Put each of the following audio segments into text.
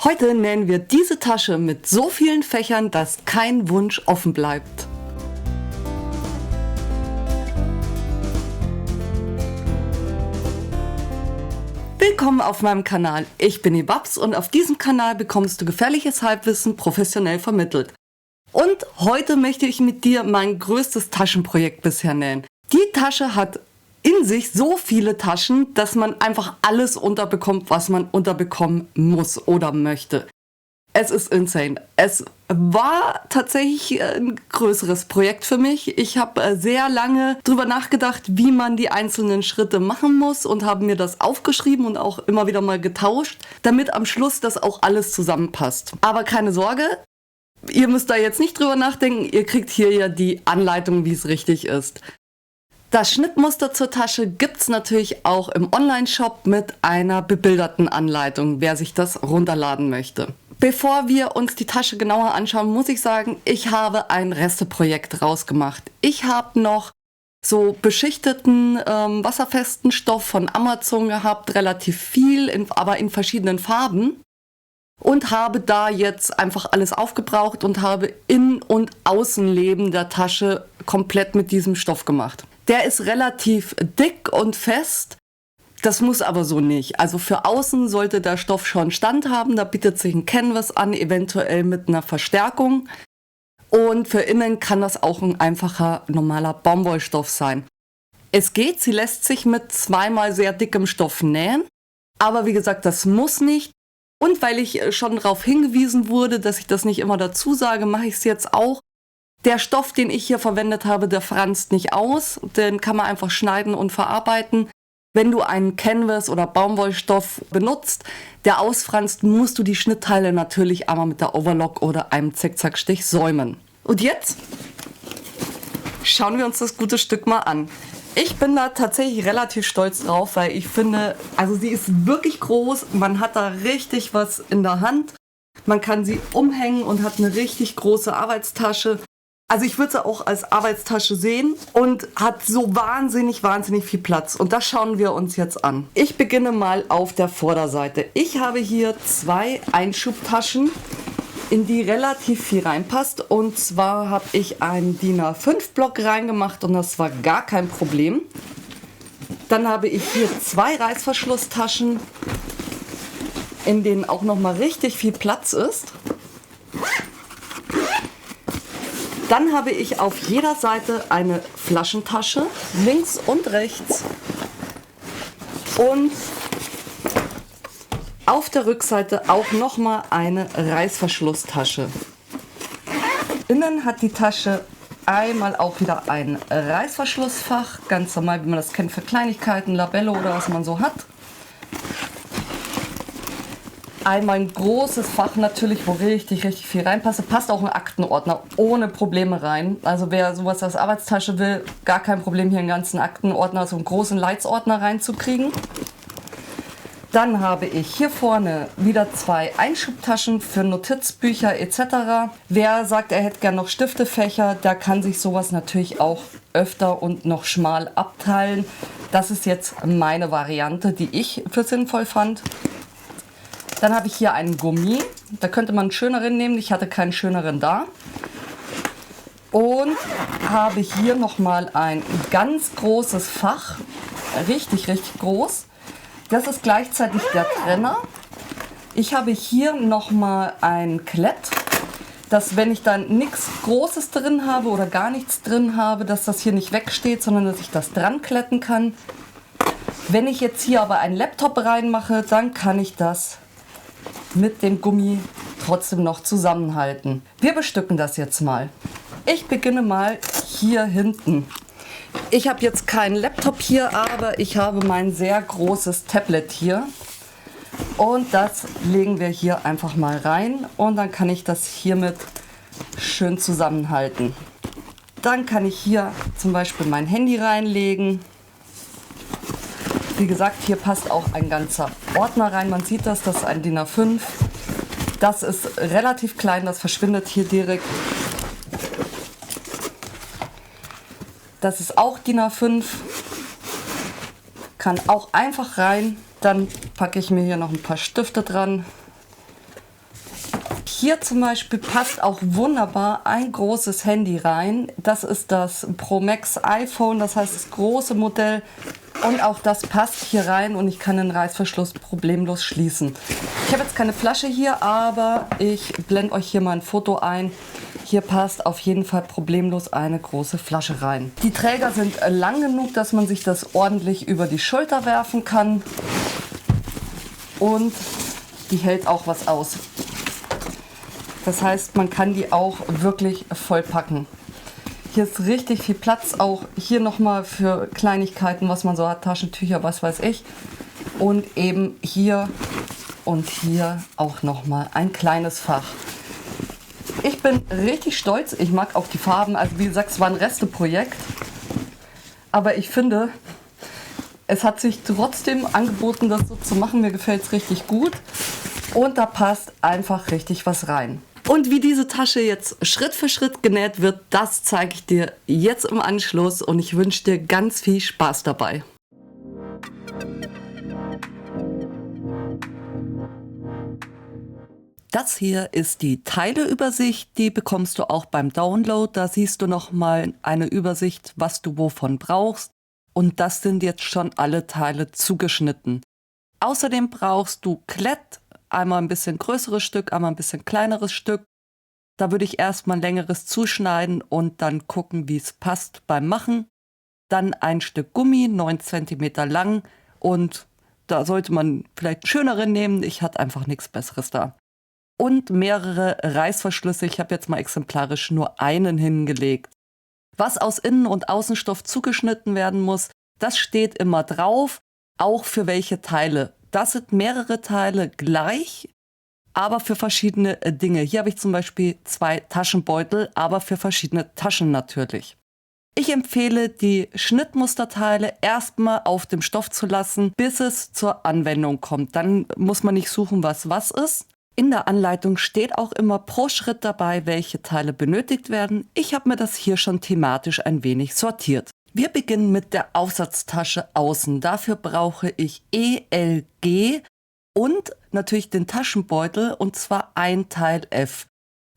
Heute nähen wir diese Tasche mit so vielen Fächern, dass kein Wunsch offen bleibt. Willkommen auf meinem Kanal. Ich bin die Babs und auf diesem Kanal bekommst du gefährliches Halbwissen professionell vermittelt. Und heute möchte ich mit dir mein größtes Taschenprojekt bisher nähen. Die Tasche hat in sich so viele Taschen, dass man einfach alles unterbekommt, was man unterbekommen muss oder möchte. Es ist insane. Es war tatsächlich ein größeres Projekt für mich. Ich habe sehr lange drüber nachgedacht, wie man die einzelnen Schritte machen muss und habe mir das aufgeschrieben und auch immer wieder mal getauscht, damit am Schluss das auch alles zusammenpasst. Aber keine Sorge, ihr müsst da jetzt nicht drüber nachdenken. Ihr kriegt hier ja die Anleitung, wie es richtig ist. Das Schnittmuster zur Tasche gibt es natürlich auch im Online-Shop mit einer bebilderten Anleitung, wer sich das runterladen möchte. Bevor wir uns die Tasche genauer anschauen, muss ich sagen, ich habe ein Resteprojekt rausgemacht. Ich habe noch so beschichteten, wasserfesten Stoff von Amazon gehabt, relativ viel, aber in verschiedenen Farben. Und habe da jetzt einfach alles aufgebraucht und habe Innen- und Außenleben der Tasche komplett mit diesem Stoff gemacht. Der ist relativ dick und fest, das muss aber so nicht. Also für außen sollte der Stoff schon Stand haben, da bietet sich ein Canvas an, eventuell mit einer Verstärkung. Und für innen kann das auch ein einfacher, normaler Baumwollstoff sein. Es geht, sie lässt sich mit zweimal sehr dickem Stoff nähen, aber wie gesagt, das muss nicht. Und weil ich schon darauf hingewiesen wurde, dass ich das nicht immer dazu sage, mache ich es jetzt auch. Der Stoff, den ich hier verwendet habe, der franzt nicht aus. Den kann man einfach schneiden und verarbeiten. Wenn du einen Canvas- oder Baumwollstoff benutzt, der ausfranst, musst du die Schnittteile natürlich einmal mit der Overlock oder einem Zickzackstich säumen. Und jetzt schauen wir uns das gute Stück mal an. Ich bin da tatsächlich relativ stolz drauf, weil ich finde, also sie ist wirklich groß. Man hat da richtig was in der Hand. Man kann sie umhängen und hat eine richtig große Arbeitstasche. Also ich würde sie auch als Arbeitstasche sehen und hat so wahnsinnig viel Platz. Und das schauen wir uns jetzt an. Ich beginne mal auf der Vorderseite. Ich habe hier 2 Einschubtaschen, in die relativ viel reinpasst. Und zwar habe ich einen DIN A5 Block reingemacht und das war gar kein Problem. Dann habe ich hier 2 Reißverschlusstaschen, in denen auch nochmal richtig viel Platz ist. Dann habe ich auf jeder Seite eine Flaschentasche, links und rechts. Und auf der Rückseite auch nochmal eine Reißverschlusstasche. Innen hat die Tasche einmal auch wieder ein Reißverschlussfach, ganz normal, wie man das kennt für Kleinigkeiten, Labello oder was man so hat. Einmal ein großes Fach natürlich, wo richtig viel reinpasst. Passt auch ein Aktenordner ohne Probleme rein. Also wer sowas als Arbeitstasche will, gar kein Problem, hier einen ganzen Aktenordner, so einen großen Leitsordner reinzukriegen. Dann habe ich hier vorne wieder 2 Einschubtaschen für Notizbücher etc. Wer sagt, er hätte gerne noch Stiftefächer, der kann sich sowas natürlich auch öfter und noch schmal abteilen. Das ist jetzt meine Variante, die ich für sinnvoll fand. Dann habe ich hier einen Gummi. Da könnte man einen schöneren nehmen. Ich hatte keinen schöneren da. Und habe hier nochmal ein ganz großes Fach. Richtig groß. Das ist gleichzeitig der Trenner. Ich habe hier nochmal ein Klett, dass wenn ich dann nichts Großes drin habe oder gar nichts drin habe, dass das hier nicht wegsteht, sondern dass ich das dran kletten kann. Wenn ich jetzt hier aber einen Laptop reinmache, dann kann ich das mit dem Gummi trotzdem noch zusammenhalten. Wir bestücken das jetzt mal. Ich beginne mal hier hinten. Ich habe jetzt keinen Laptop hier, aber ich habe mein sehr großes Tablet hier. Und das legen wir hier einfach mal rein und dann kann ich das hiermit schön zusammenhalten. Dann kann ich hier zum Beispiel mein Handy reinlegen. Wie gesagt, hier passt auch ein ganzer Ordner rein. Man sieht das, das ist ein DIN A5. Das ist relativ klein, das verschwindet hier direkt. Das ist auch DIN A5. Kann auch einfach rein. Dann packe ich mir hier noch ein paar Stifte dran. Hier zum Beispiel passt auch wunderbar ein großes Handy rein. Das ist das Pro Max iPhone, das heißt das große Modell. Und auch das passt hier rein und ich kann den Reißverschluss problemlos schließen. Ich habe jetzt keine Flasche hier, aber ich blende euch hier mal ein Foto ein. Hier passt auf jeden Fall problemlos eine große Flasche rein. Die Träger sind lang genug, dass man sich das ordentlich über die Schulter werfen kann. Und die hält auch was aus. Das heißt, man kann die auch wirklich vollpacken. Hier ist richtig viel Platz, auch hier nochmal für Kleinigkeiten, was man so hat, Taschentücher, was weiß ich. Und eben hier und hier auch nochmal ein kleines Fach. Ich bin richtig stolz, ich mag auch die Farben, also wie gesagt, es war ein Resteprojekt. Aber ich finde, es hat sich trotzdem angeboten, das so zu machen, mir gefällt es richtig gut. Und da passt einfach richtig was rein. Und wie diese Tasche jetzt Schritt für Schritt genäht wird, das zeige ich dir jetzt im Anschluss und ich wünsche dir ganz viel Spaß dabei. Das hier ist die Teileübersicht, die bekommst du auch beim Download. Da siehst du nochmal eine Übersicht, was du wovon brauchst. Und das sind jetzt schon alle Teile zugeschnitten. Außerdem brauchst du Klett. Einmal ein bisschen größeres Stück, einmal ein bisschen kleineres Stück. Da würde ich erstmal ein längeres zuschneiden und dann gucken, wie es passt beim Machen. Dann ein Stück Gummi, 9 cm lang und da sollte man vielleicht schönere nehmen. Ich hatte einfach nichts Besseres da. Und mehrere Reißverschlüsse. Ich habe jetzt mal exemplarisch nur einen hingelegt. Was aus Innen- und Außenstoff zugeschnitten werden muss, das steht immer drauf, auch für welche Teile. Das sind mehrere Teile gleich, aber für verschiedene Dinge. Hier habe ich zum Beispiel 2 Taschenbeutel, aber für verschiedene Taschen natürlich. Ich empfehle, die Schnittmusterteile erstmal auf dem Stoff zu lassen, bis es zur Anwendung kommt. Dann muss man nicht suchen, was ist. In der Anleitung steht auch immer pro Schritt dabei, welche Teile benötigt werden. Ich habe mir das hier schon thematisch ein wenig sortiert. Wir beginnen mit der Aufsatztasche außen. Dafür brauche ich ELG und natürlich den Taschenbeutel und zwar ein Teil F.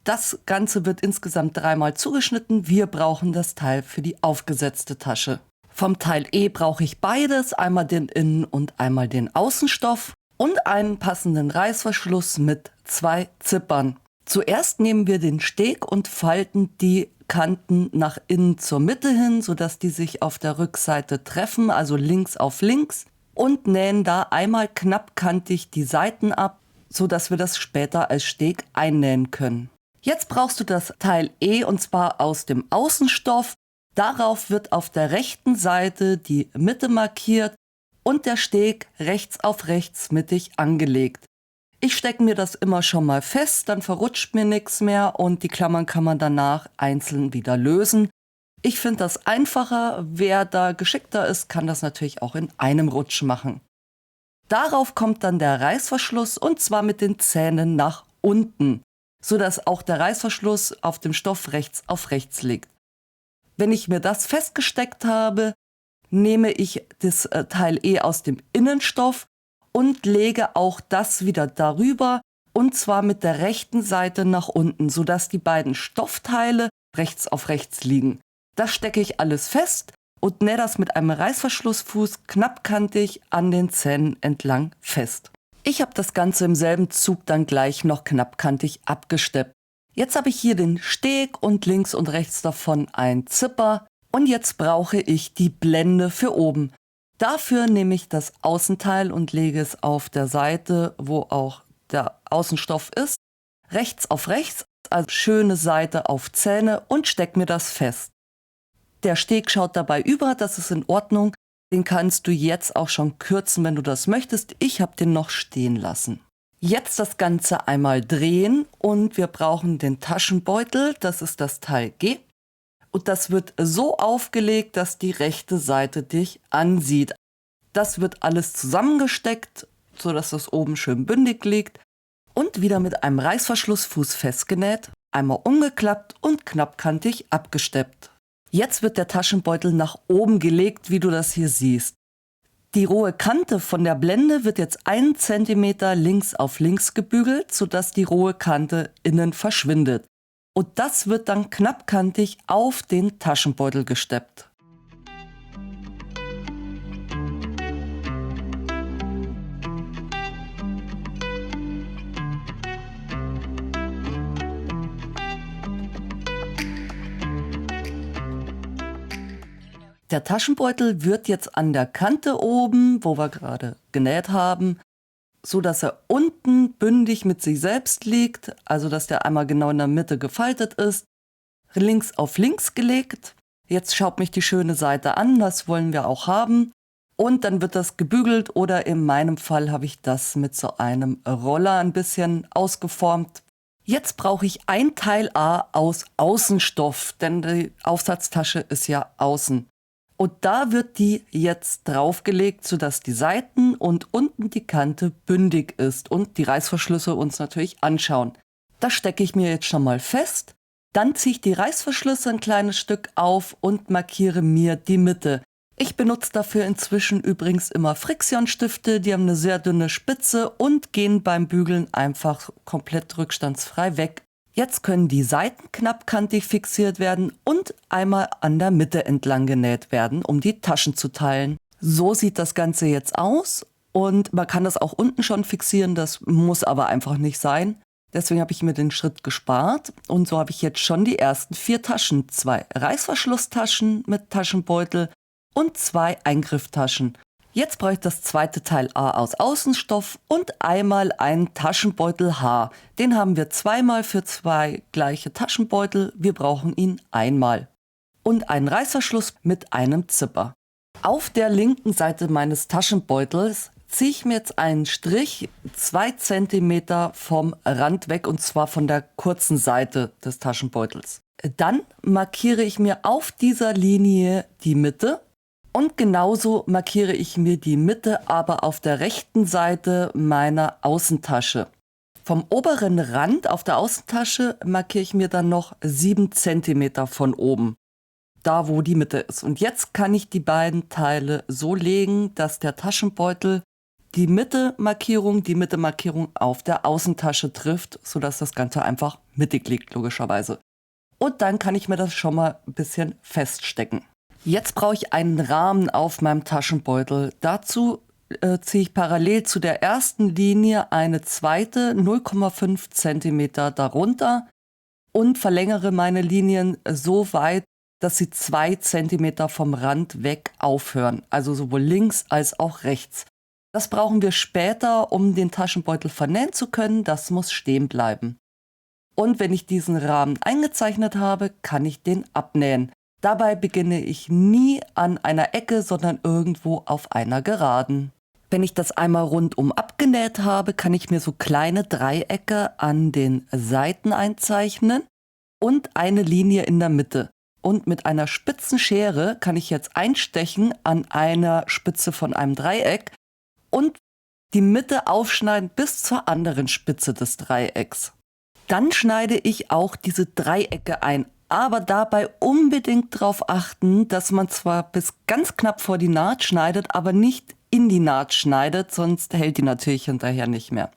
Das Ganze wird insgesamt 3-mal zugeschnitten. Wir brauchen das Teil für die aufgesetzte Tasche. Vom Teil E brauche ich beides, einmal den Innen- und einmal den Außenstoff und einen passenden Reißverschluss mit 2 Zippern. Zuerst nehmen wir den Steg und falten die Kanten nach innen zur Mitte hin, sodass die sich auf der Rückseite treffen, also links auf links, und nähen da einmal knappkantig die Seiten ab, sodass wir das später als Steg einnähen können. Jetzt brauchst du das Teil E und zwar aus dem Außenstoff. Darauf wird auf der rechten Seite die Mitte markiert und der Steg rechts auf rechts mittig angelegt. Ich stecke mir das immer schon mal fest, dann verrutscht mir nichts mehr und die Klammern kann man danach einzeln wieder lösen. Ich finde das einfacher. Wer da geschickter ist, kann das natürlich auch in einem Rutsch machen. Darauf kommt dann der Reißverschluss und zwar mit den Zähnen nach unten, sodass auch der Reißverschluss auf dem Stoff rechts auf rechts liegt. Wenn ich mir das festgesteckt habe, nehme ich das Teil E aus dem Innenstoff und lege auch das wieder darüber und zwar mit der rechten Seite nach unten, sodass die beiden Stoffteile rechts auf rechts liegen. Das stecke ich alles fest und nähe das mit einem Reißverschlussfuß knappkantig an den Zähnen entlang fest. Ich habe das Ganze im selben Zug dann gleich noch knappkantig abgesteppt. Jetzt habe ich hier den Steg und links und rechts davon ein Zipper und jetzt brauche ich die Blende für oben. Dafür nehme ich das Außenteil und lege es auf der Seite, wo auch der Außenstoff ist, rechts auf rechts, also schöne Seite auf Zähne und stecke mir das fest. Der Steg schaut dabei über, das ist in Ordnung. Den kannst du jetzt auch schon kürzen, wenn du das möchtest. Ich habe den noch stehen lassen. Jetzt das Ganze einmal drehen und wir brauchen den Taschenbeutel, das ist das Teil G. Und das wird so aufgelegt, dass die rechte Seite dich ansieht. Das wird alles zusammengesteckt, sodass das oben schön bündig liegt und wieder mit einem Reißverschlussfuß festgenäht, einmal umgeklappt und knappkantig abgesteppt. Jetzt wird der Taschenbeutel nach oben gelegt, wie du das hier siehst. Die rohe Kante von der Blende wird jetzt 1 cm links auf links gebügelt, sodass die rohe Kante innen verschwindet. Und das wird dann knappkantig auf den Taschenbeutel gesteppt. Der Taschenbeutel wird jetzt an der Kante oben, wo wir gerade genäht haben, so dass er unten bündig mit sich selbst liegt, also dass der einmal genau in der Mitte gefaltet ist, links auf links gelegt. Jetzt schaut mich die schöne Seite an, das wollen wir auch haben. Und dann wird das gebügelt oder in meinem Fall habe ich das mit so einem Roller ein bisschen ausgeformt. Jetzt brauche ich ein Teil A aus Außenstoff, denn die Aufsatztasche ist ja außen. Und da wird die jetzt draufgelegt, sodass die Seiten und unten die Kante bündig ist und die Reißverschlüsse uns natürlich anschauen. Das stecke ich mir jetzt schon mal fest. Dann ziehe ich die Reißverschlüsse ein kleines Stück auf und markiere mir die Mitte. Ich benutze dafür inzwischen übrigens immer Frictionstifte, die haben eine sehr dünne Spitze und gehen beim Bügeln einfach komplett rückstandsfrei weg. Jetzt können die Seiten knappkantig fixiert werden und einmal an der Mitte entlang genäht werden, um die Taschen zu teilen. So sieht das Ganze jetzt aus und man kann das auch unten schon fixieren, das muss aber einfach nicht sein. Deswegen habe ich mir den Schritt gespart und so habe ich jetzt schon die ersten 4 Taschen. 2 Reißverschlusstaschen mit Taschenbeutel und 2 Eingrifftaschen. Jetzt brauche ich das zweite Teil A aus Außenstoff und einmal einen Taschenbeutel H. Den haben wir zweimal für 2 gleiche Taschenbeutel. Wir brauchen ihn einmal. Und einen Reißverschluss mit einem Zipper. Auf der linken Seite meines Taschenbeutels ziehe ich mir jetzt einen Strich 2 cm vom Rand weg und zwar von der kurzen Seite des Taschenbeutels. Dann markiere ich mir auf dieser Linie die Mitte. Und genauso markiere ich mir die Mitte, aber auf der rechten Seite meiner Außentasche. Vom oberen Rand auf der Außentasche markiere ich mir dann noch 7 cm von oben, da wo die Mitte ist. Und jetzt kann ich die beiden Teile so legen, dass der Taschenbeutel die Mitte-Markierung auf der Außentasche trifft, sodass das Ganze einfach mittig liegt, logischerweise. Und dann kann ich mir das schon mal ein bisschen feststecken. Jetzt brauche ich einen Rahmen auf meinem Taschenbeutel. Dazu ziehe ich parallel zu der ersten Linie eine zweite 0,5 cm darunter und verlängere meine Linien so weit, dass sie 2 cm vom Rand weg aufhören. Also sowohl links als auch rechts. Das brauchen wir später, um den Taschenbeutel vernähen zu können. Das muss stehen bleiben. Und wenn ich diesen Rahmen eingezeichnet habe, kann ich den abnähen. Dabei beginne ich nie an einer Ecke, sondern irgendwo auf einer Geraden. Wenn ich das einmal rundum abgenäht habe, kann ich mir so kleine Dreiecke an den Seiten einzeichnen und eine Linie in der Mitte. Und mit einer spitzen Schere kann ich jetzt einstechen an einer Spitze von einem Dreieck und die Mitte aufschneiden bis zur anderen Spitze des Dreiecks. Dann schneide ich auch diese Dreiecke ein. Aber dabei unbedingt darauf achten, dass man zwar bis ganz knapp vor die Naht schneidet, aber nicht in die Naht schneidet, sonst hält die natürlich hinterher nicht mehr.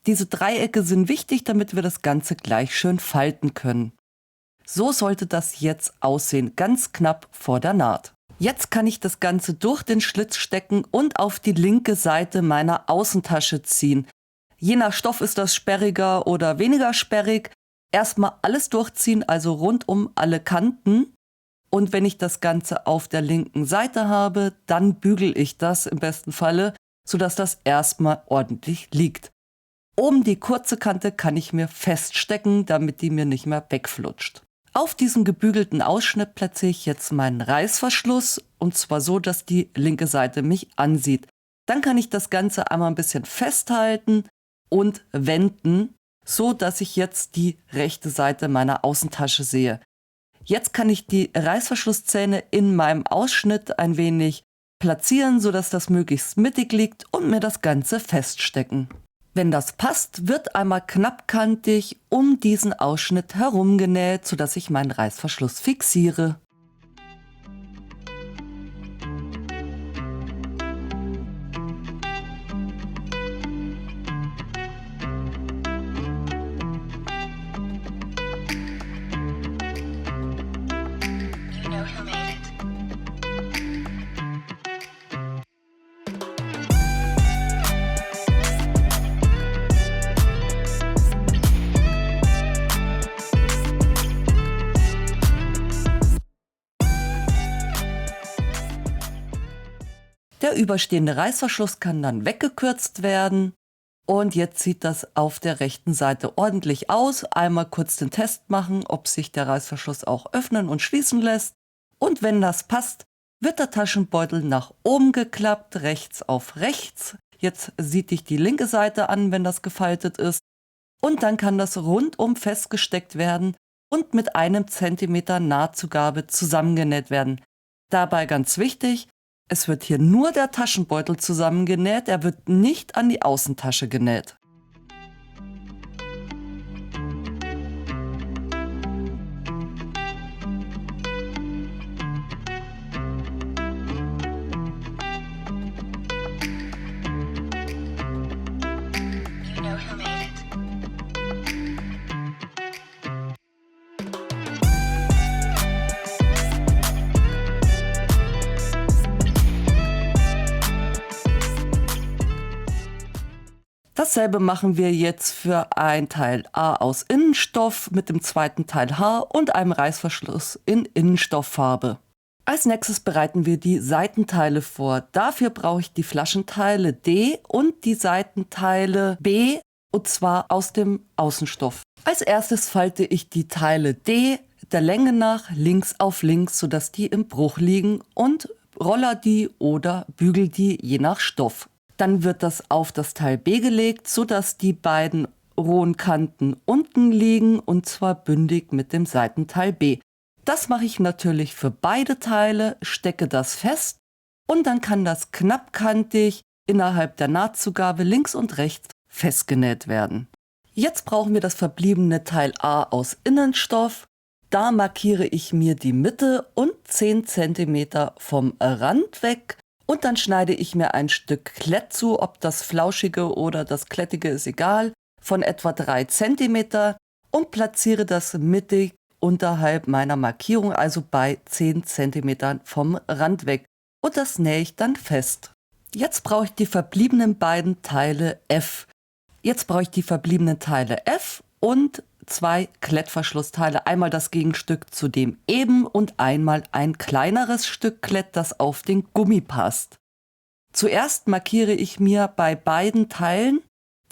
Diese Dreiecke sind wichtig, damit wir das Ganze gleich schön falten können. So sollte das jetzt aussehen, ganz knapp vor der Naht. Jetzt kann ich das Ganze durch den Schlitz stecken und auf die linke Seite meiner Außentasche ziehen. Je nach Stoff ist das sperriger oder weniger sperrig. Erstmal alles durchziehen, also rundum alle Kanten. Und wenn ich das Ganze auf der linken Seite habe, dann bügel ich das im besten Falle, sodass das erstmal ordentlich liegt. Oben die kurze Kante kann ich mir feststecken, damit die mir nicht mehr wegflutscht. Auf diesem gebügelten Ausschnitt platziere ich jetzt meinen Reißverschluss und zwar so, dass die linke Seite mich ansieht. Dann kann ich das Ganze einmal ein bisschen festhalten und wenden, so dass ich jetzt die rechte Seite meiner Außentasche sehe. Jetzt kann ich die Reißverschlusszähne in meinem Ausschnitt ein wenig platzieren, sodass das möglichst mittig liegt und mir das Ganze feststecken. Wenn das passt, wird einmal knappkantig um diesen Ausschnitt herumgenäht, sodass ich meinen Reißverschluss fixiere. Der überstehende Reißverschluss kann dann weggekürzt werden. Und jetzt sieht das auf der rechten Seite ordentlich aus. Einmal kurz den Test machen, ob sich der Reißverschluss auch öffnen und schließen lässt. Und wenn das passt, wird der Taschenbeutel nach oben geklappt, rechts auf rechts. Jetzt sieht dich die linke Seite an, wenn das gefaltet ist. Und dann kann das rundum festgesteckt werden und mit 1 Zentimeter Nahtzugabe zusammengenäht werden. Dabei ganz wichtig, es wird hier nur der Taschenbeutel zusammengenäht, er wird nicht an die Außentasche genäht. Dasselbe machen wir jetzt für ein Teil A aus Innenstoff mit dem zweiten Teil H und einem Reißverschluss in Innenstofffarbe. Als nächstes bereiten wir die Seitenteile vor. Dafür brauche ich die Flaschenteile D und die Seitenteile B, und zwar aus dem Außenstoff. Als erstes falte ich die Teile D der Länge nach links auf links, sodass die im Bruch liegen, und roller die oder bügel die je nach Stoff. Dann wird das auf das Teil B gelegt, sodass die beiden rohen Kanten unten liegen, und zwar bündig mit dem Seitenteil B. Das mache ich natürlich für beide Teile, stecke das fest und dann kann das knappkantig innerhalb der Nahtzugabe links und rechts festgenäht werden. Jetzt brauchen wir das verbliebene Teil A aus Innenstoff. Da markiere ich mir die Mitte und 10 cm vom Rand weg. Und dann schneide ich mir ein Stück Klett zu, ob das flauschige oder das klettige ist egal, von etwa 3 cm und platziere das mittig unterhalb meiner Markierung, also bei 10 cm vom Rand weg. Und das nähe ich dann fest. Jetzt brauche ich die verbliebenen beiden Teile F. Und 2 Klettverschlussteile, einmal das Gegenstück zu dem eben und einmal ein kleineres Stück Klett, das auf den Gummi passt. Zuerst markiere ich mir bei beiden Teilen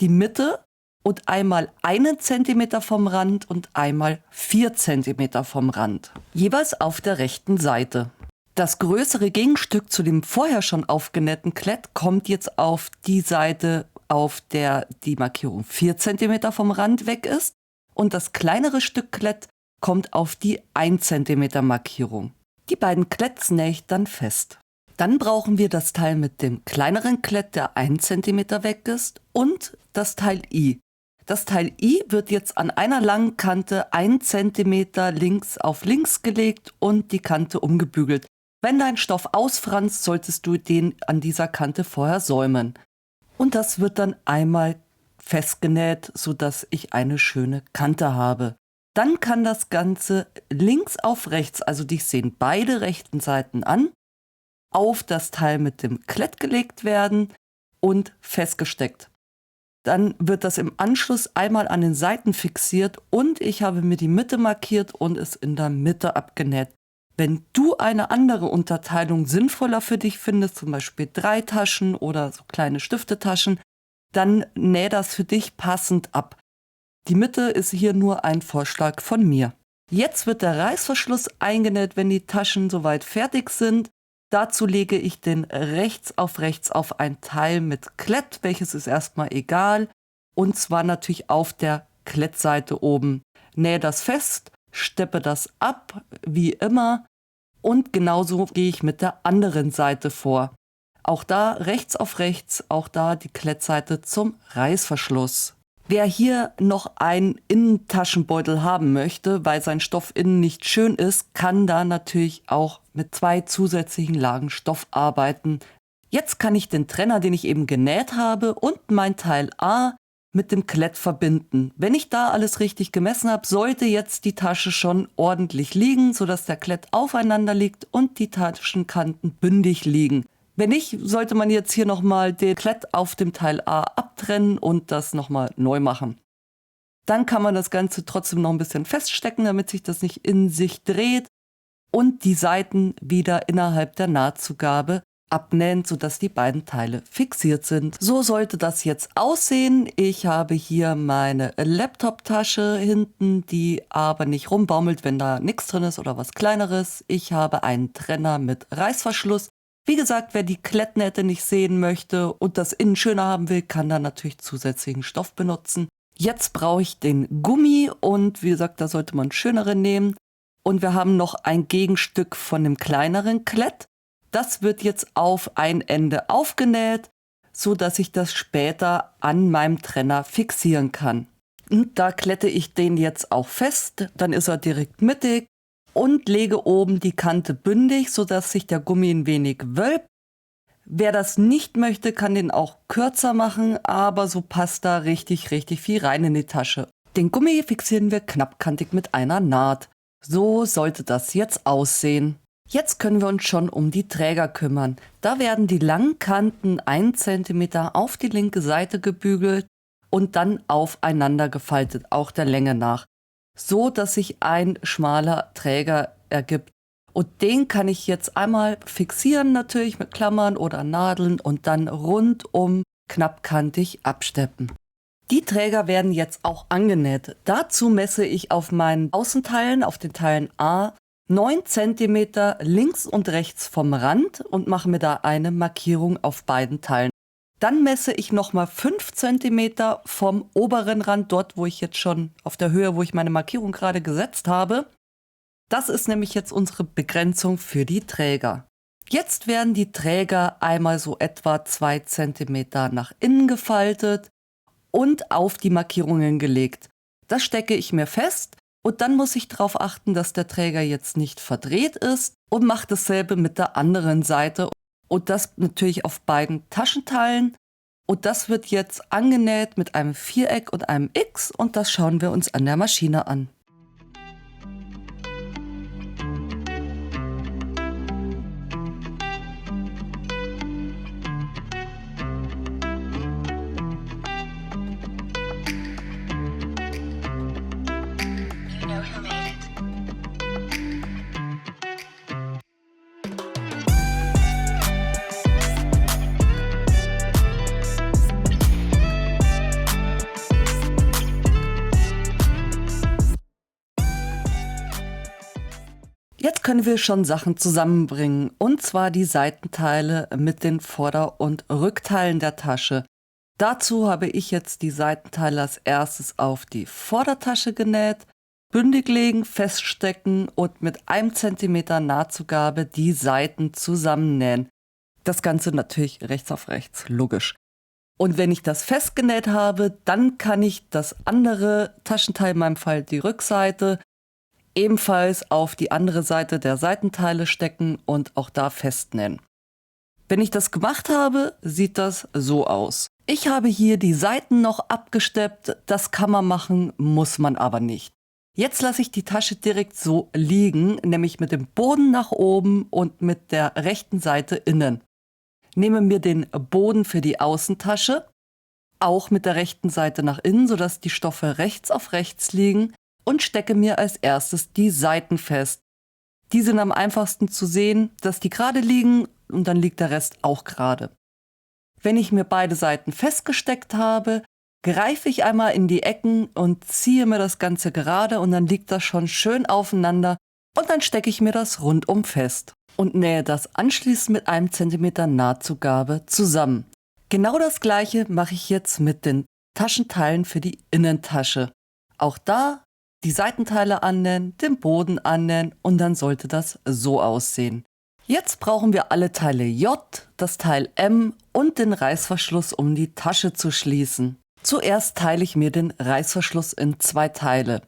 die Mitte und einmal 1 cm vom Rand und einmal 4 cm vom Rand, jeweils auf der rechten Seite. Das größere Gegenstück zu dem vorher schon aufgenähten Klett kommt jetzt auf die Seite, auf der die Markierung 4 cm vom Rand weg ist. Und das kleinere Stück Klett kommt auf die 1 cm Markierung. Die beiden Kletts nähe ich dann fest. Dann brauchen wir das Teil mit dem kleineren Klett, der 1 cm weg ist, und das Teil I. Das Teil I wird jetzt an einer langen Kante 1 cm links auf links gelegt und die Kante umgebügelt. Wenn dein Stoff ausfranst, solltest du den an dieser Kante vorher säumen. Und das wird dann einmal festgenäht, sodass ich eine schöne Kante habe. Dann kann das Ganze links auf rechts, also dich sehen beide rechten Seiten an, auf das Teil mit dem Klett gelegt werden und festgesteckt. Dann wird das im Anschluss einmal an den Seiten fixiert und ich habe mir die Mitte markiert und es in der Mitte abgenäht. Wenn du eine andere Unterteilung sinnvoller für dich findest, zum Beispiel 3 Taschen oder so kleine Stiftetaschen, dann näh das für dich passend ab. Die Mitte ist hier nur ein Vorschlag von mir. Jetzt wird der Reißverschluss eingenäht, wenn die Taschen soweit fertig sind. Dazu lege ich den rechts auf ein Teil mit Klett, welches ist erstmal egal, und zwar natürlich auf der Klettseite oben. Nähe das fest, steppe das ab, wie immer, und genauso gehe ich mit der anderen Seite vor. Auch da rechts auf rechts, auch da die Klettseite zum Reißverschluss. Wer hier noch einen Innentaschenbeutel haben möchte, weil sein Stoff innen nicht schön ist, kann da natürlich auch mit 2 zusätzlichen Lagen Stoff arbeiten. Jetzt kann ich den Trenner, den ich eben genäht habe, und mein Teil A mit dem Klett verbinden. Wenn ich da alles richtig gemessen habe, sollte jetzt die Tasche schon ordentlich liegen, sodass der Klett aufeinander liegt und die Taschenkanten bündig liegen. Wenn nicht, sollte man jetzt hier nochmal den Klett auf dem Teil A abtrennen und das nochmal neu machen. Dann kann man das Ganze trotzdem noch ein bisschen feststecken, damit sich das nicht in sich dreht und die Seiten wieder innerhalb der Nahtzugabe abnähen, sodass die beiden Teile fixiert sind. So sollte das jetzt aussehen. Ich habe hier meine Laptop-Tasche hinten, die aber nicht rumbaumelt, wenn da nichts drin ist oder was Kleineres. Ich habe einen Trenner mit Reißverschluss. Wie gesagt, wer die Klettnähte nicht sehen möchte und das innen schöner haben will, kann da natürlich zusätzlichen Stoff benutzen. Jetzt brauche ich den Gummi und wie gesagt, da sollte man schönere nehmen. Und wir haben noch ein Gegenstück von dem kleineren Klett. Das wird jetzt auf ein Ende aufgenäht, so dass ich das später an meinem Trenner fixieren kann. Und da klette ich den jetzt auch fest, dann ist er direkt mittig und lege oben die Kante bündig, so dass sich der Gummi ein wenig wölbt. Wer das nicht möchte, kann den auch kürzer machen, aber so passt da richtig viel rein in die Tasche. Den Gummi fixieren wir knappkantig mit einer Naht. So sollte das jetzt aussehen. Jetzt können wir uns schon um die Träger kümmern. Da werden die langen Kanten 1 cm auf die linke Seite gebügelt und dann aufeinander gefaltet, auch der Länge nach, so dass sich ein schmaler Träger ergibt. Und den kann ich jetzt einmal fixieren, natürlich mit Klammern oder Nadeln und dann rundum knappkantig absteppen. Die Träger werden jetzt auch angenäht. Dazu messe ich auf meinen Außenteilen, auf den Teilen A, 9 cm links und rechts vom Rand und mache mir da eine Markierung auf beiden Teilen. Dann messe ich nochmal 5 cm vom oberen Rand, dort wo ich jetzt schon auf der Höhe, wo ich meine Markierung gerade gesetzt habe. Das ist nämlich jetzt unsere Begrenzung für die Träger. Jetzt werden die Träger einmal so etwa 2 cm nach innen gefaltet und auf die Markierungen gelegt. Das stecke ich mir fest und dann muss ich darauf achten, dass der Träger jetzt nicht verdreht ist und mache dasselbe mit der anderen Seite und das natürlich auf beiden Taschenteilen. Und das wird jetzt angenäht mit einem Viereck und einem X und das schauen wir uns an der Maschine an. Jetzt können wir schon Sachen zusammenbringen, und zwar die Seitenteile mit den Vorder- und Rückteilen der Tasche. Dazu habe ich jetzt die Seitenteile als erstes auf die Vordertasche genäht, bündig legen, feststecken und mit 1 cm Nahtzugabe die Seiten zusammennähen. Das Ganze natürlich rechts auf rechts, logisch. Und wenn ich das festgenäht habe, dann kann ich das andere Taschenteil, in meinem Fall die Rückseite, ebenfalls auf die andere Seite der Seitenteile stecken und auch da festnähen. Wenn ich das gemacht habe, sieht das so aus. Ich habe hier die Seiten noch abgesteppt, das kann man machen, muss man aber nicht. Jetzt lasse ich die Tasche direkt so liegen, nämlich mit dem Boden nach oben und mit der rechten Seite innen. Nehme mir den Boden für die Außentasche, auch mit der rechten Seite nach innen, sodass die Stoffe rechts auf rechts liegen, und stecke mir als erstes die Seiten fest. Die sind am einfachsten zu sehen, dass die gerade liegen und dann liegt der Rest auch gerade. Wenn ich mir beide Seiten festgesteckt habe, greife ich einmal in die Ecken und ziehe mir das Ganze gerade und dann liegt das schon schön aufeinander und dann stecke ich mir das rundum fest und nähe das anschließend mit 1 cm Nahtzugabe zusammen. Genau das gleiche mache ich jetzt mit den Taschenteilen für die Innentasche. Auch da die Seitenteile annähen, den Boden annähen und dann sollte das so aussehen. Jetzt brauchen wir alle Teile J, das Teil M und den Reißverschluss, um die Tasche zu schließen. Zuerst teile ich mir den Reißverschluss in 2 Teile.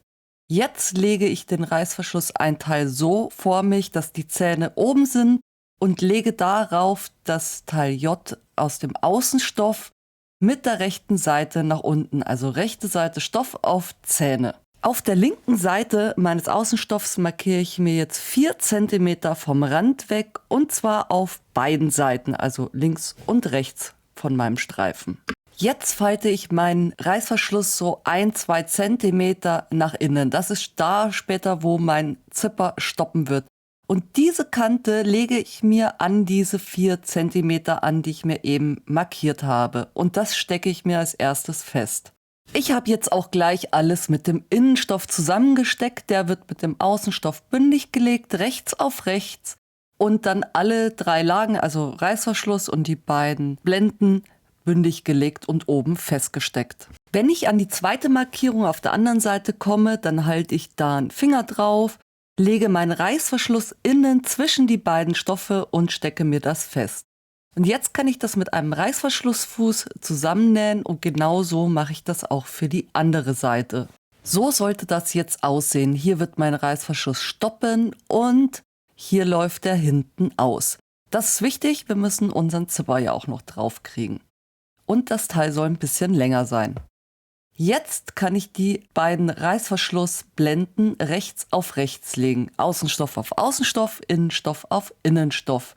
Jetzt lege ich den Reißverschluss ein Teil so vor mich, dass die Zähne oben sind und lege darauf das Teil J aus dem Außenstoff mit der rechten Seite nach unten, also rechte Seite Stoff auf Zähne. Auf der linken Seite meines Außenstoffs markiere ich mir jetzt 4 cm vom Rand weg und zwar auf beiden Seiten, also links und rechts von meinem Streifen. Jetzt falte ich meinen Reißverschluss so 1-2 cm nach innen. Das ist da später, wo mein Zipper stoppen wird. Und diese Kante lege ich mir an diese 4 Zentimeter an, die ich mir eben markiert habe. Und das stecke ich mir als erstes fest. Ich habe jetzt auch gleich alles mit dem Innenstoff zusammengesteckt. Der wird mit dem Außenstoff bündig gelegt, rechts auf rechts. Und dann alle 3 Lagen, also Reißverschluss und die beiden Blenden, bündig gelegt und oben festgesteckt. Wenn ich an die zweite Markierung auf der anderen Seite komme, dann halte ich da einen Finger drauf, lege meinen Reißverschluss innen zwischen die beiden Stoffe und stecke mir das fest. Und jetzt kann ich das mit einem Reißverschlussfuß zusammennähen und genauso mache ich das auch für die andere Seite. So sollte das jetzt aussehen. Hier wird mein Reißverschluss stoppen und hier läuft er hinten aus. Das ist wichtig, wir müssen unseren Zipper ja auch noch drauf kriegen. Und das Teil soll ein bisschen länger sein. Jetzt kann ich die beiden Reißverschlussblenden rechts auf rechts legen. Außenstoff auf Außenstoff, Innenstoff auf Innenstoff.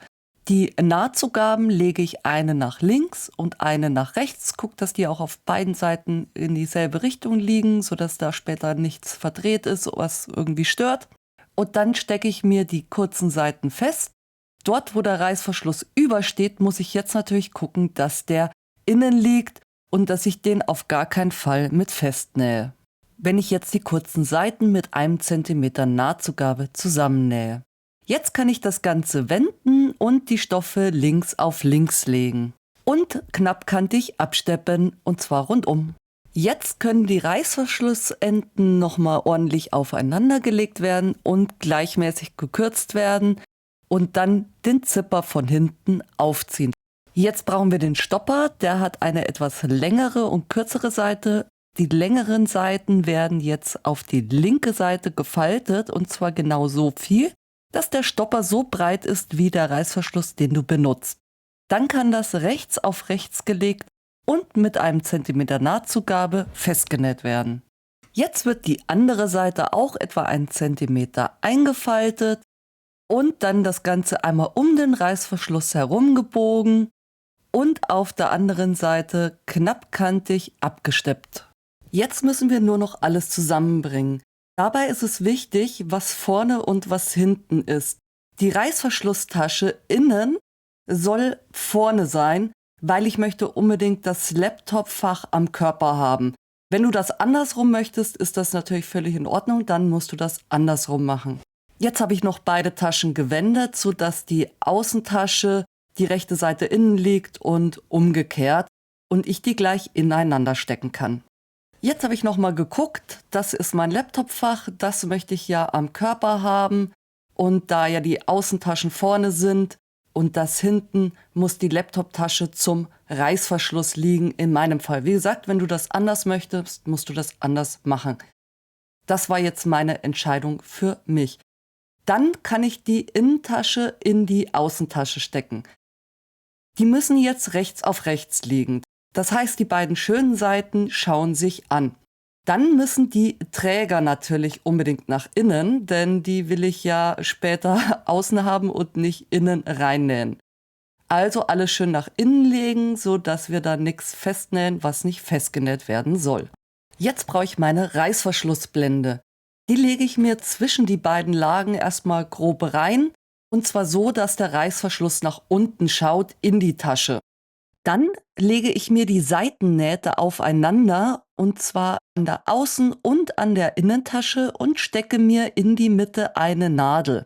Die Nahtzugaben lege ich eine nach links und eine nach rechts. Guck, dass die auch auf beiden Seiten in dieselbe Richtung liegen, sodass da später nichts verdreht ist, was irgendwie stört. Und dann stecke ich mir die kurzen Seiten fest. Dort, wo der Reißverschluss übersteht, muss ich jetzt natürlich gucken, dass der innen liegt und dass ich den auf gar keinen Fall mit festnähe. Wenn ich jetzt die kurzen Seiten mit 1 cm Nahtzugabe zusammennähe. Jetzt kann ich das Ganze wenden und die Stoffe links auf links legen. Und knappkantig absteppen und zwar rundum. Jetzt können die Reißverschlussenden nochmal ordentlich aufeinander gelegt werden und gleichmäßig gekürzt werden und dann den Zipper von hinten aufziehen. Jetzt brauchen wir den Stopper, der hat eine etwas längere und kürzere Seite. Die längeren Seiten werden jetzt auf die linke Seite gefaltet und zwar genau so viel, dass der Stopper so breit ist wie der Reißverschluss, den du benutzt. Dann kann das rechts auf rechts gelegt und mit einem Zentimeter Nahtzugabe festgenäht werden. Jetzt wird die andere Seite auch etwa 1 Zentimeter eingefaltet und dann das Ganze einmal um den Reißverschluss herum gebogen und auf der anderen Seite knappkantig abgesteppt. Jetzt müssen wir nur noch alles zusammenbringen. Dabei ist es wichtig, was vorne und was hinten ist. Die Reißverschlusstasche innen soll vorne sein, weil ich möchte unbedingt das Laptopfach am Körper haben. Wenn du das andersrum möchtest, ist das natürlich völlig in Ordnung, dann musst du das andersrum machen. Jetzt habe ich noch beide Taschen gewendet, sodass die Außentasche die rechte Seite innen liegt und umgekehrt und ich die gleich ineinander stecken kann. Jetzt habe ich nochmal geguckt, das ist mein Laptopfach, das möchte ich ja am Körper haben und da ja die Außentaschen vorne sind und das hinten, muss die Laptoptasche zum Reißverschluss liegen in meinem Fall. Wie gesagt, wenn du das anders möchtest, musst du das anders machen. Das war jetzt meine Entscheidung für mich. Dann kann ich die Innentasche in die Außentasche stecken. Die müssen jetzt rechts auf rechts liegen. Das heißt, die beiden schönen Seiten schauen sich an. Dann müssen die Träger natürlich unbedingt nach innen, denn die will ich ja später außen haben und nicht innen reinnähen. Also alles schön nach innen legen, sodass wir da nichts festnähen, was nicht festgenäht werden soll. Jetzt brauche ich meine Reißverschlussblende. Die lege ich mir zwischen die beiden Lagen erstmal grob rein. Und zwar so, dass der Reißverschluss nach unten schaut in die Tasche. Dann lege ich mir die Seitennähte aufeinander und zwar an der Außen- und an der Innentasche und stecke mir in die Mitte eine Nadel.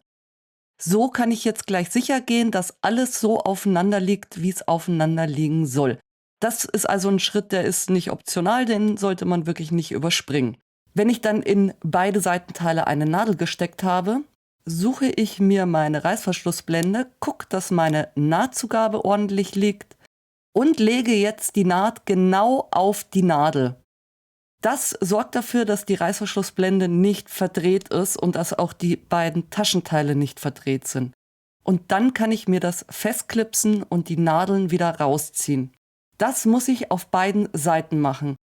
So kann ich jetzt gleich sicher gehen, dass alles so aufeinander liegt, wie es aufeinander liegen soll. Das ist also ein Schritt, der ist nicht optional, den sollte man wirklich nicht überspringen. Wenn ich dann in beide Seitenteile eine Nadel gesteckt habe, suche ich mir meine Reißverschlussblende, gucke, dass meine Nahtzugabe ordentlich liegt und lege jetzt die Naht genau auf die Nadel. Das sorgt dafür, dass die Reißverschlussblende nicht verdreht ist und dass auch die beiden Taschenteile nicht verdreht sind. Und dann kann ich mir das festklipsen und die Nadeln wieder rausziehen. Das muss ich auf beiden Seiten machen.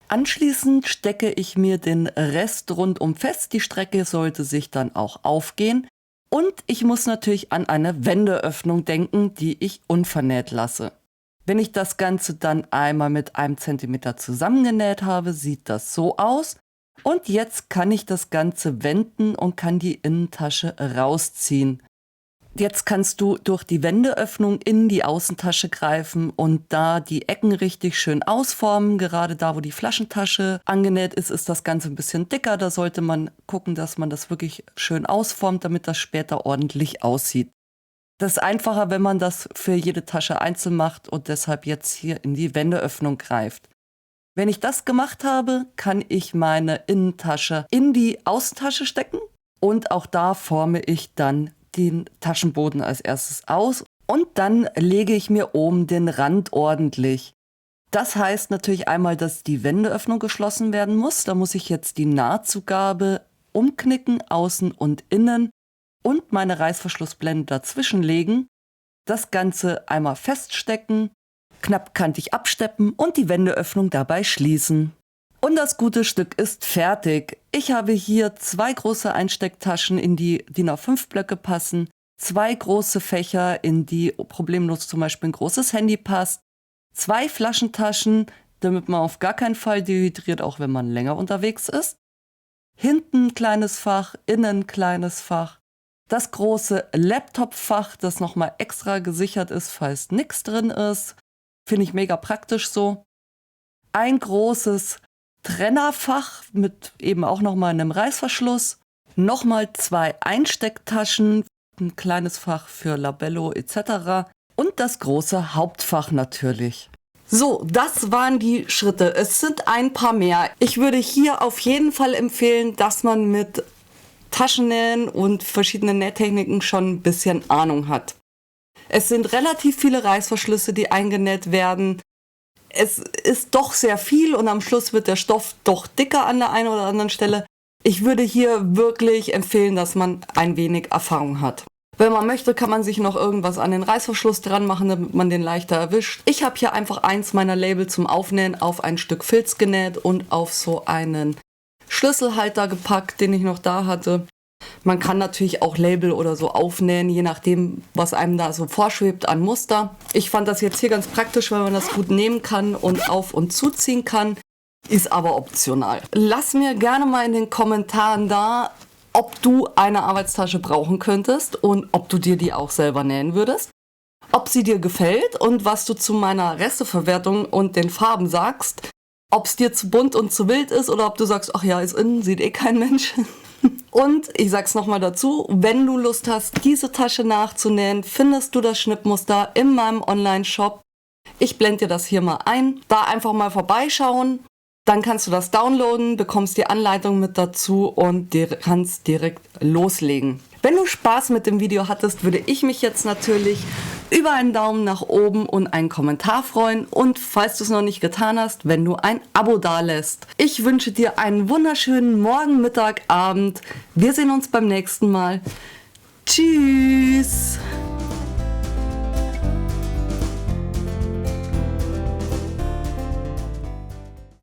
Anschließend stecke ich mir den Rest rundum fest. Die Strecke sollte sich dann auch aufgehen. Und ich muss natürlich an eine Wendeöffnung denken, die ich unvernäht lasse. Wenn ich das Ganze dann einmal mit 1 Zentimeter zusammengenäht habe, sieht das so aus. Und jetzt kann ich das Ganze wenden und kann die Innentasche rausziehen. Jetzt kannst du durch die Wendeöffnung in die Außentasche greifen und da die Ecken richtig schön ausformen. Gerade da, wo die Flaschentasche angenäht ist, ist das Ganze ein bisschen dicker. Da sollte man gucken, dass man das wirklich schön ausformt, damit das später ordentlich aussieht. Das ist einfacher, wenn man das für jede Tasche einzeln macht und deshalb jetzt hier in die Wendeöffnung greift. Wenn ich das gemacht habe, kann ich meine Innentasche in die Außentasche stecken und auch da forme ich dann den Taschenboden als erstes aus und dann lege ich mir oben den Rand ordentlich. Das heißt natürlich einmal, dass die Wendeöffnung geschlossen werden muss. Da muss ich jetzt die Nahtzugabe umknicken, außen und innen und meine Reißverschlussblende dazwischen legen. Das Ganze einmal feststecken, knappkantig absteppen und die Wendeöffnung dabei schließen. Und das gute Stück ist fertig. Ich habe hier 2 große Einstecktaschen, in die DIN A5 Blöcke passen, 2 große Fächer, in die problemlos zum Beispiel ein großes Handy passt, 2 Flaschentaschen, damit man auf gar keinen Fall dehydriert, auch wenn man länger unterwegs ist. Hinten ein kleines Fach, innen ein kleines Fach. Das große Laptop-Fach, das nochmal extra gesichert ist, falls nichts drin ist. Finde ich mega praktisch so. Ein großes Trennerfach mit eben auch nochmal einem Reißverschluss. Nochmal 2 Einstecktaschen, ein kleines Fach für Labello etc. Und das große Hauptfach natürlich. So, das waren die Schritte. Es sind ein paar mehr. Ich würde hier auf jeden Fall empfehlen, dass man mit Taschennähen und verschiedenen Nähtechniken schon ein bisschen Ahnung hat. Es sind relativ viele Reißverschlüsse, die eingenäht werden. Es ist doch sehr viel und am Schluss wird der Stoff doch dicker an der einen oder anderen Stelle. Ich würde hier wirklich empfehlen, dass man ein wenig Erfahrung hat. Wenn man möchte, kann man sich noch irgendwas an den Reißverschluss dran machen, damit man den leichter erwischt. Ich habe hier einfach eins meiner Label zum Aufnähen auf ein Stück Filz genäht und auf so einen Schlüsselhalter gepackt, den ich noch da hatte. Man kann natürlich auch Label oder so aufnähen, je nachdem, was einem da so vorschwebt an Muster. Ich fand das jetzt hier ganz praktisch, weil man das gut nehmen kann und auf- und zuziehen kann. Ist aber optional. Lass mir gerne mal in den Kommentaren da, ob du eine Arbeitstasche brauchen könntest und ob du dir die auch selber nähen würdest. Ob sie dir gefällt und was du zu meiner Resteverwertung und den Farben sagst. Ob es dir zu bunt und zu wild ist oder ob du sagst, ach ja, ist innen, sieht eh kein Mensch. Und ich sag's nochmal dazu, wenn du Lust hast, diese Tasche nachzunähen, findest du das Schnittmuster in meinem Online-Shop. Ich blende dir das hier mal ein. Da einfach mal vorbeischauen. Dann kannst du das downloaden, bekommst die Anleitung mit dazu und kannst direkt loslegen. Wenn du Spaß mit dem Video hattest, würde ich mich jetzt natürlich über einen Daumen nach oben und einen Kommentar freuen und falls du es noch nicht getan hast, wenn du ein Abo dalässt. Ich wünsche dir einen wunderschönen Morgen, Mittag, Abend. Wir sehen uns beim nächsten Mal. Tschüss!